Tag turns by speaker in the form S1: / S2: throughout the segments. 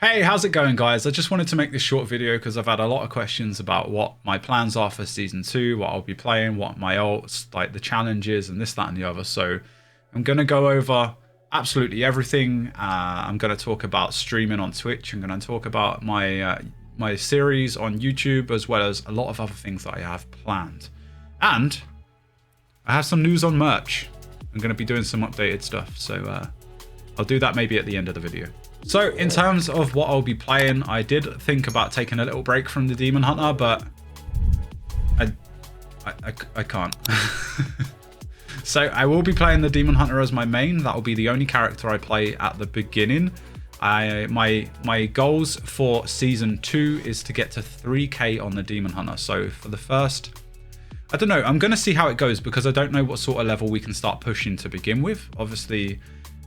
S1: Hey, how's it going, guys? I just wanted to make this short video because I've had a lot of questions about what my plans are for Season 2, what I'll be playing, what my ults, like the challenges and this, that and the other. So I'm going to go over absolutely everything. I'm going to talk about streaming on Twitch. I'm going to talk about my my series on YouTube, as well as a lot of other things that I have planned. And I have some news on merch. I'm going to be doing some updated stuff. So I'll do that maybe at the end of the video. So in terms of what I'll be playing, I did think about taking a little break from the Demon Hunter, but I can't. So I will be playing the Demon Hunter as my main. That will be the only character I play at the beginning. My goals for Season 2 is to get to 3k on the Demon Hunter. So for the first, I don't know, I'm going to see how it goes because I don't know what sort of level we can start pushing to begin with. Obviously,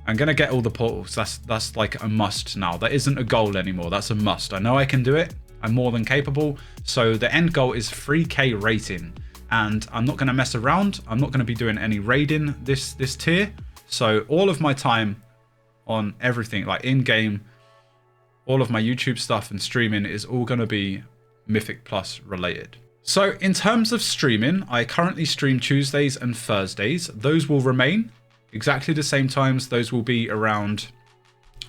S1: I'm going to get all the portals. That's like a must now. That isn't a goal anymore. That's a must. I know I can do it. I'm more than capable. So the end goal is 3k rating. And I'm not going to mess around. I'm not going to be doing any raiding this tier. So all of my time on everything, like in-game, all of my YouTube stuff and streaming is all going to be Mythic Plus related. So in terms of streaming, I currently stream Tuesdays and Thursdays. Those will remain exactly the same times. Those will be around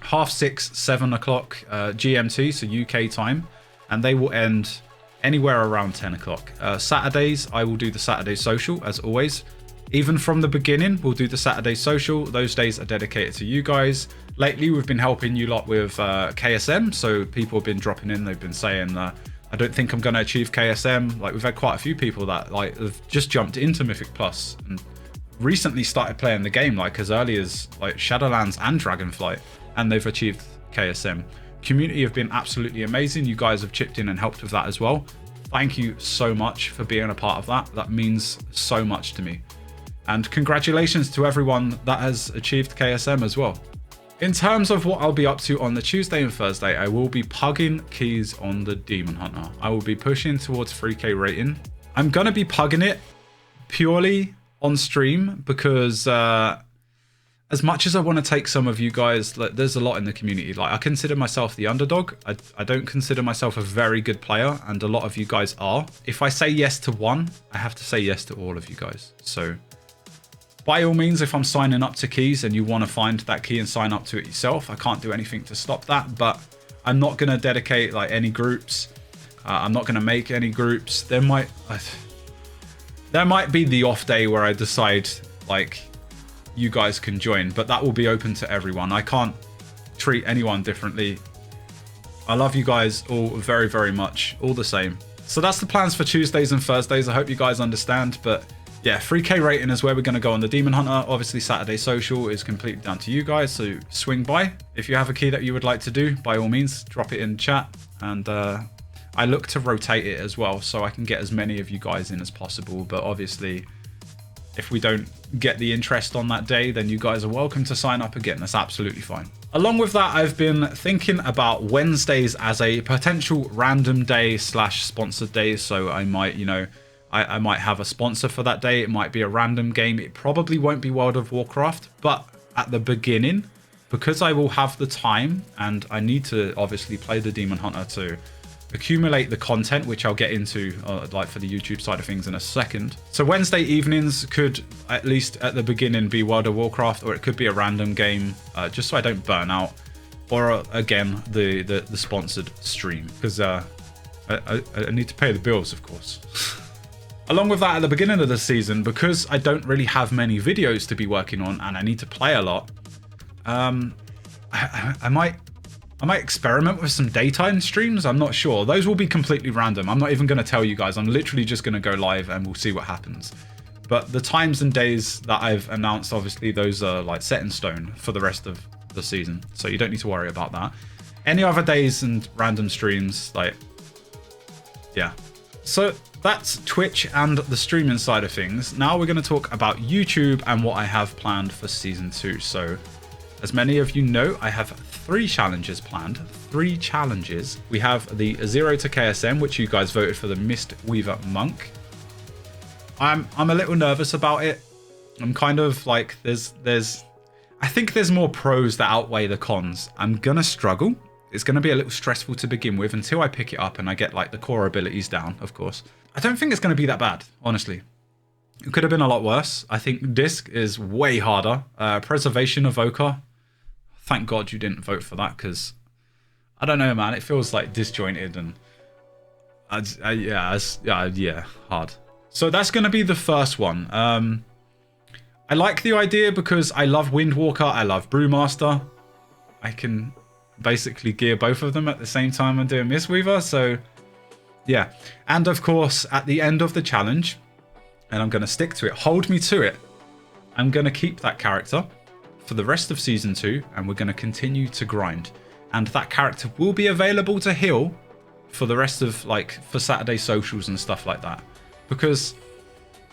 S1: 6:30, 7 o'clock GMT, so UK time, and they will end anywhere around 10 o'clock. Saturdays, I will do the Saturday social as always. Even from the beginning, we'll do the Saturday social. Those days are dedicated to you guys. Lately, we've been helping you lot with KSM, so people have been dropping in. They've been saying, I don't think I'm going to achieve KSM. Like, we've had quite a few people that like have just jumped into Mythic Plus and recently started playing the game, like as early as like Shadowlands and Dragonflight, and they've achieved KSM. Community have been absolutely amazing. You guys have chipped in and helped with that as well. Thank you so much for being a part of that. That means so much to me. And congratulations to everyone that has achieved KSM as well. In terms of what I'll be up to on the Tuesday and Thursday, I will be pugging keys on the Demon Hunter. I will be pushing towards 3k rating. I'm going to be pugging it purely on stream because as much as I want to take some of you guys, like, there's a lot in the community. Like, I consider myself the underdog. I don't consider myself a very good player, and a lot of you guys are. If I say yes to one, I have to say yes to all of you guys. So by all means, if I'm signing up to keys and you want to find that key and sign up to it yourself, I can't do anything to stop that. But I'm not going to dedicate like any groups. I'm not going to make any groups. There might be the off day where I decide like you guys can join, but that will be open to everyone. I can't treat anyone differently. I love you guys all very, very much, all the same. So that's the plans for Tuesdays and Thursdays. I hope you guys understand, but yeah, 3k rating is where we're going to go on the Demon Hunter. Obviously, Saturday social is completely down to you guys, so swing by. If you have a key that you would like to do, by all means, drop it in chat, and I look to rotate it as well, so I can get as many of you guys in as possible. But obviously, if we don't get the interest on that day, then you guys are welcome to sign up again. That's absolutely fine. Along with that, I've been thinking about Wednesdays as a potential random day / sponsored day. So I might, you know, I might have a sponsor for that day. It might be a random game. It probably won't be World of Warcraft, but at the beginning, because I will have the time and I need to obviously play the Demon Hunter to accumulate the content, which I'll get into like for the YouTube side of things in a second. So Wednesday evenings could, at least at the beginning, be World of Warcraft, or it could be a random game, just so I don't burn out. Or again, the sponsored stream, because I need to pay the bills, of course. Along with that, at the beginning of the season, because I don't really have many videos to be working on and I need to play a lot, I might experiment with some daytime streams. I'm not sure. Those will be completely random. I'm not even going to tell you guys. I'm literally just going to go live and we'll see what happens. But the times and days that I've announced, obviously, those are like set in stone for the rest of the season. So you don't need to worry about that. Any other days and random streams, like, yeah. So that's Twitch and the streaming side of things. Now we're going to talk about YouTube and what I have planned for Season 2. So as many of you know, I have 3 challenges planned. 3 challenges. We have the 0 to KSM, which you guys voted for the Mist Weaver Monk. I'm a little nervous about it. I'm kind of like, I think there's more pros that outweigh the cons. I'm gonna struggle. It's going to be a little stressful to begin with until I pick it up and I get like the core abilities down, of course. I don't think it's going to be that bad, honestly. It could have been a lot worse. I think Disc is way harder. Preservation Evoker. Thank God you didn't vote for that, because I don't know, man. It feels like disjointed and yeah, hard. So that's going to be the first one. I like the idea because I love Windwalker. I love Brewmaster. I can basically gear both of them at the same time and do a Mistweaver. So yeah. And of course, at the end of the challenge, and I'm going to stick to it, hold me to it, I'm going to keep that character for the rest of Season 2, and we're going to continue to grind. And that character will be available to heal for the rest of, like, for Saturday socials and stuff like that. Because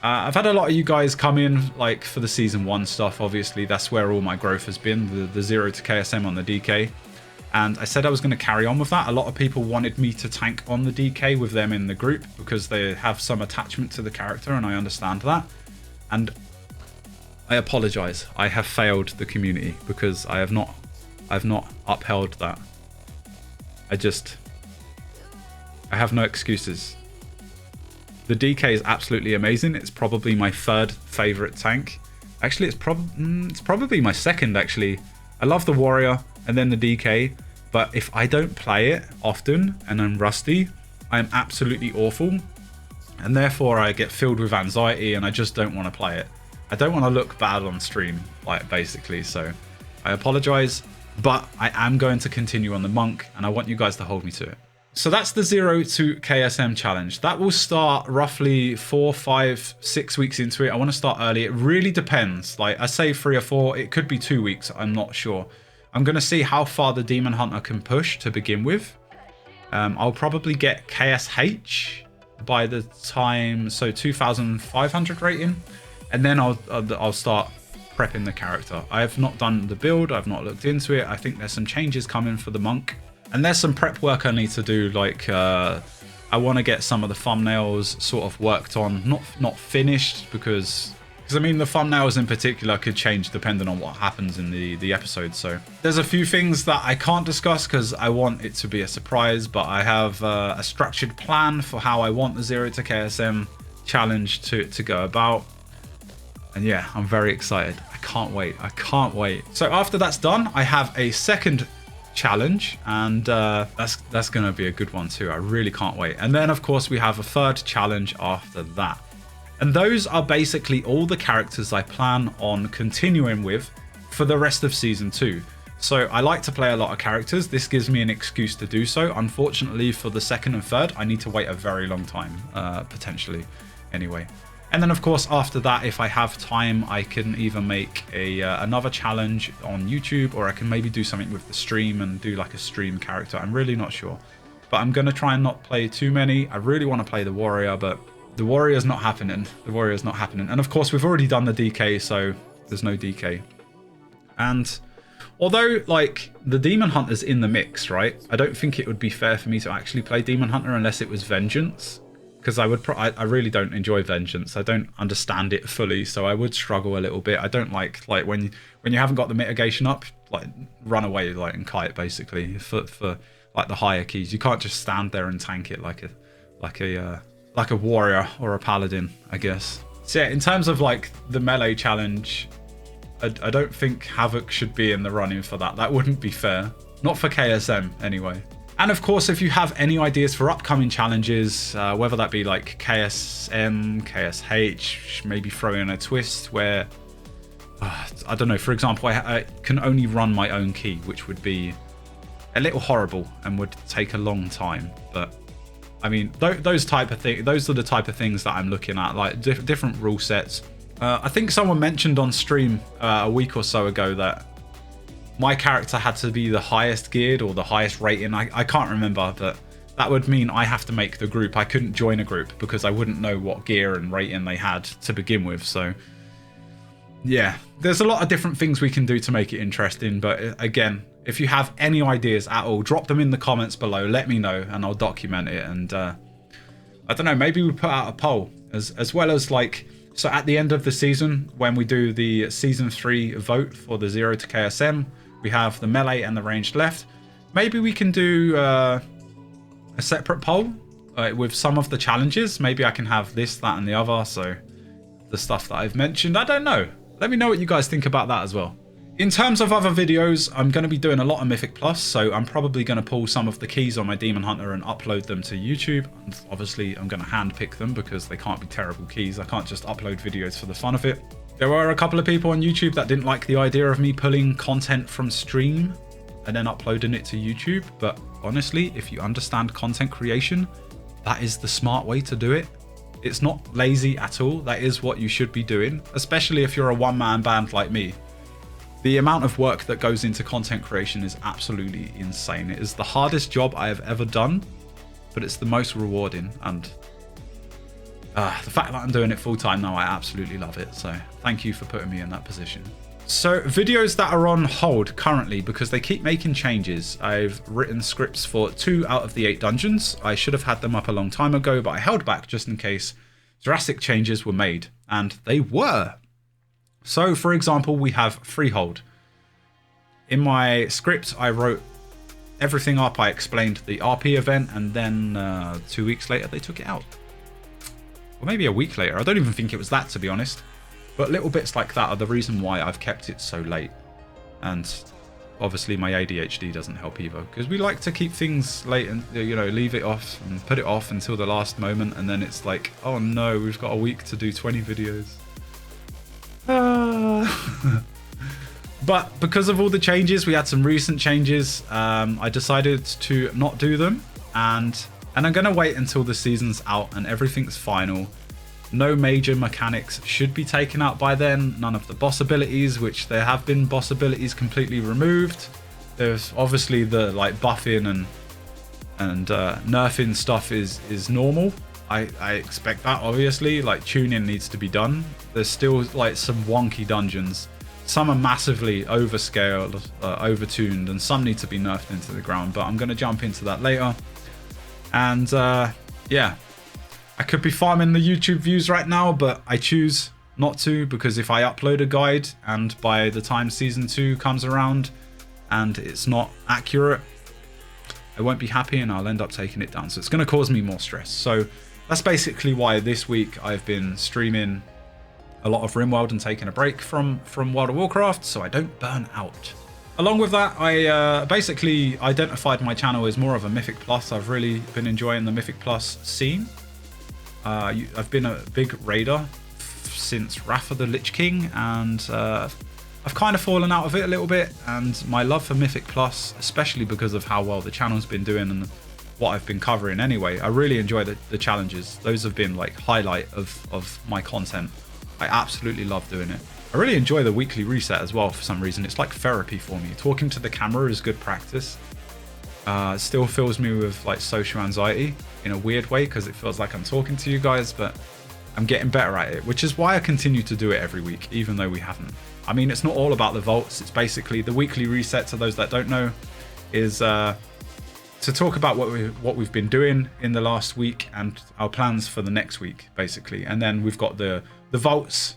S1: I've had a lot of you guys come in, like, for the Season 1 stuff, obviously. That's where all my growth has been, the 0 to KSM on the DK. And I said I was going to carry on with that. A lot of people wanted me to tank on the DK with them in the group because they have some attachment to the character, and I understand that. And I apologize. I have failed the community because I've not upheld that. I have no excuses. The DK is absolutely amazing. It's probably my third favorite tank. Actually, it's probably my second, actually. I love the Warrior and then the DK, but if I don't play it often and I'm rusty, I'm absolutely awful. And therefore I get filled with anxiety and I just don't want to play it. I don't want to look bad on stream, like, basically. So I apologize, but I am going to continue on the Monk and I want you guys to hold me to it. So that's the 0 to KSM challenge. That will start roughly 4, 5, 6 weeks into it. I want to start early. It really depends. Like, I say 3 or 4. It could be 2 weeks. I'm not sure. I'm going to see how far the Demon Hunter can push to begin with. I'll probably get KSH by the time, so 2,500 rating. And then I'll start prepping the character. I have not done the build. I've not looked into it. I think there's some changes coming for the Monk. And there's some prep work I need to do, like I want to get some of the thumbnails sort of worked on, not finished, because I mean the thumbnails in particular could change depending on what happens in the episode. So there's a few things that I can't discuss because I want it to be a surprise, but I have a structured plan for how I want the 0 to KSM challenge to go about. And yeah, I'm very excited. I can't wait. I can't wait. So after that's done, I have a second challenge, and that's gonna be a good one too. I really can't wait. And then of course we have a third challenge after that, and those are basically all the characters I plan on continuing with for the rest of Season 2. So I like to play a lot of characters. This gives me an excuse to do so. Unfortunately for the second and third, I need to wait a very long time, potentially anyway. And then of course after that, if I have time, I can either make another challenge on YouTube, or I can maybe do something with the stream and do like a stream character. I'm really not sure, but I'm going to try and not play too many. I really want to play the Warrior, but the Warrior's not happening. The Warrior's not happening. And of course we've already done the DK, so there's no DK. And although like the Demon Hunter's in the mix, right? I don't think it would be fair for me to actually play Demon Hunter unless it was Vengeance. Because I really don't enjoy Vengeance. I don't understand it fully, so I would struggle a little bit. I don't like when you haven't got the mitigation up, like run away like and kite basically for like the higher keys. You can't just stand there and tank it like a warrior or a paladin, I guess. So yeah, in terms of like the melee challenge, I don't think Havoc should be in the running for that. That wouldn't be fair. Not for KSM anyway. And of course, if you have any ideas for upcoming challenges, whether that be like KSM, KSH, maybe throw in a twist where, I don't know, for example, I can only run my own key, which would be a little horrible and would take a long time. But I mean, those type of things, those are the type of things that I'm looking at, like different rule sets. I think someone mentioned on stream a week or so ago that my character had to be the highest geared or the highest rating. I can't remember, but that would mean I have to make the group. I couldn't join a group because I wouldn't know what gear and rating they had to begin with. So yeah, there's a lot of different things we can do to make it interesting. But again, if you have any ideas at all, drop them in the comments below. Let me know and I'll document it. And I don't know, maybe we put out a poll as well as like, so at the end of the season, when we do the Season 3 vote for the 0 to KSM, we have the melee and the ranged left. maybe we can do a separate poll with some of the challenges. Maybe I can have this, that, and the other. So the stuff that I've mentioned, I don't know. Let me know what you guys think about that as well. In terms of other videos, I'm going to be doing a lot of Mythic Plus, so I'm probably going to pull some of the keys on my Demon Hunter and upload them to YouTube. And obviously, I'm going to handpick them because they can't be terrible keys. I can't just upload videos for the fun of it. There were a couple of people on YouTube that didn't like the idea of me pulling content from stream and then uploading it to YouTube. But honestly, if you understand content creation, that is the smart way to do it. It's not lazy at all. That is what you should be doing, especially if you're a one-man band like me. The amount of work that goes into content creation is absolutely insane. It is the hardest job I have ever done, but it's the most rewarding. And the fact that I'm doing it full time now, I absolutely love it. So thank you for putting me in that position. So videos that are on hold currently because they keep making changes. I've written scripts for 2 out of the 8 dungeons. I should have had them up a long time ago, but I held back just in case drastic changes were made, and they were. So, for example, we have Freehold. In my script, I wrote everything up. I explained the RP event, and then 2 weeks later, they took it out. Or maybe a week later. I don't even think it was that, to be honest. But little bits like that are the reason why I've kept it so late. And obviously, my ADHD doesn't help either, because we like to keep things late and, you know, leave it off and put it off until the last moment. And then it's like, oh no, we've got a week to do 20 videos. But because of all the changes, we had some recent changes, I decided to not do them, and I'm gonna wait until the season's out and everything's final. No major mechanics should be taken out by then. None of the boss abilities, which there have been boss abilities completely removed. There's obviously the like buffing and nerfing stuff is normal. I expect that, obviously. Like, tuning needs to be done. There's still like some wonky dungeons. Some are massively overscaled, overtuned, and some need to be nerfed into the ground, but I'm going to jump into that later. And yeah, I could be farming the YouTube views right now, but I choose not to, because if I upload a guide and by the time season 2 comes around and it's not accurate, I won't be happy and I'll end up taking it down. So it's going to cause me more stress. So that's basically why this week I've been streaming a lot of RimWorld and taking a break from World of Warcraft so I don't burn out. Along with that, I basically identified my channel as more of a Mythic Plus. I've really been enjoying the Mythic Plus scene. I've been a big raider since Wrath of the Lich King, and I've kind of fallen out of it a little bit. And my love for Mythic Plus, especially because of how well the channel's been doing and what I've been covering anyway, I really enjoy the challenges. Those have been like highlight of my content. I absolutely love doing it. I really enjoy the weekly reset as well for some reason. It's like therapy for me. Talking to the camera is good practice. It still fills me with like social anxiety in a weird way because it feels like I'm talking to you guys, but I'm getting better at it, which is why I continue to do it every week, even though we haven't. I mean, it's not all about the vaults. It's basically the weekly reset, to those that don't know, is to talk about what we've been doing in the last week and our plans for the next week, basically. And then we've got the vaults,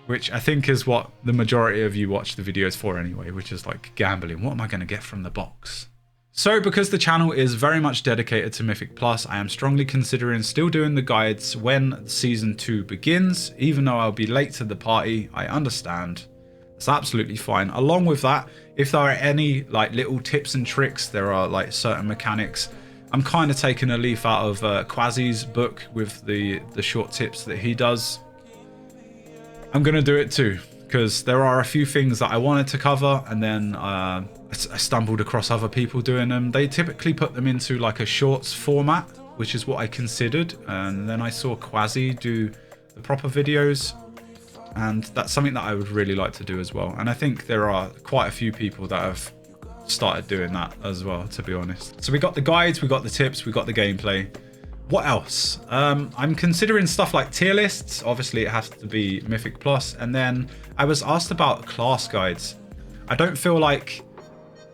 S1: which I think is what the majority of you watch the videos for anyway, which is like gambling. What am I going to get from the box? So because the channel is very much dedicated to Mythic Plus, I am strongly considering still doing the guides when Season 2 begins. Even though I'll be late to the party, I understand. It's absolutely fine. Along with that, if there are any like little tips and tricks, there are like certain mechanics. I'm kind of taking a leaf out of Quasi's book with the short tips that he does. I'm going to do it too, because there are a few things that I wanted to cover, and then I stumbled across other people doing them. They typically put them into like a shorts format, which is what I considered. And then I saw Quasi do the proper videos, and that's something that I would really like to do as well. And I think there are quite a few people that have started doing that as well, to be honest. So we got the guides, we got the tips, we got the gameplay. What else? I'm considering stuff like tier lists. Obviously, it has to be Mythic Plus. And then I was asked about class guides. I don't feel like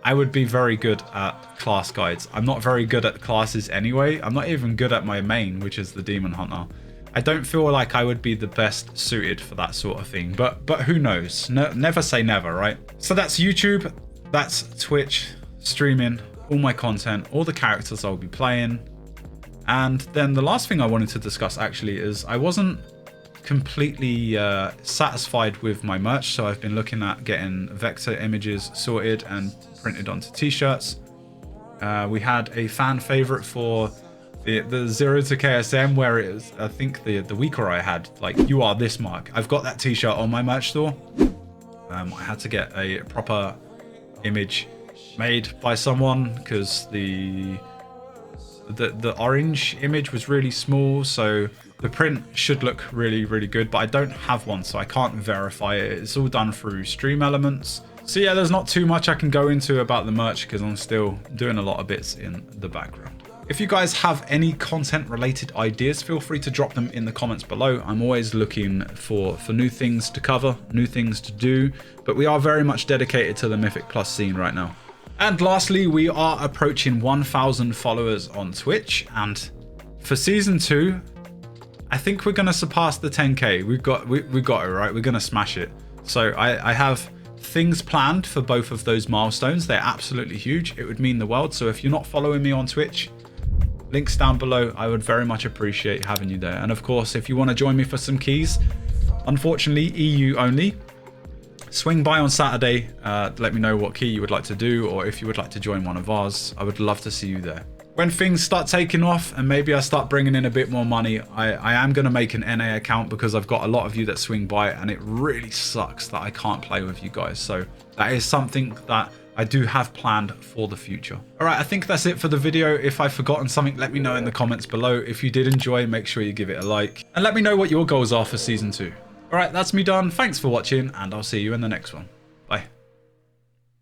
S1: I would be very good at class guides. I'm not very good at classes anyway. I'm not even good at my main, which is the Demon Hunter. I don't feel like I would be the best suited for that sort of thing. But who knows? No, never say never, right? So that's YouTube. That's Twitch, streaming, all my content, all the characters I'll be playing. And then the last thing I wanted to discuss actually is I wasn't completely satisfied with my merch, so I've been looking at getting vector images sorted and printed onto t-shirts. We had a fan favorite for the 0 to KSM where it was, I think the weaker I had, like, you are this mark. I've got that t-shirt on my merch store. I had to get a proper image made by someone because the orange image was really small, so the print should look really, really good, but I don't have one, so I can't verify it. It's all done through Stream Elements. So yeah, there's not too much I can go into about the merch because I'm still doing a lot of bits in the background. If you guys have any content related ideas, feel free to drop them in the comments below. I'm always looking for new things to cover, new things to do, but we are very much dedicated to the Mythic Plus scene right now. And lastly, we are approaching 1,000 followers on Twitch, and for season 2, I think we're gonna surpass the 10k. We got it, right? We're gonna smash it. So I have things planned for both of those milestones. They're absolutely huge. It would mean the world. So if you're not following me on Twitch, links down below. I would very much appreciate having you there. And of course, if you want to join me for some keys, unfortunately EU only. Swing by on Saturday, let me know what key you would like to do, or if you would like to join one of ours. I would love to see you there. When things start taking off and maybe I start bringing in a bit more money, I am going to make an NA account because I've got a lot of you that swing by and it really sucks that I can't play with you guys. So that is something that I do have planned for the future. All right, I think that's it for the video. If I've forgotten something, let me know in the comments below. If you did enjoy, make sure you give it a like and let me know what your goals are for season 2. All right, that's me done. Thanks for watching and I'll see you in the next one.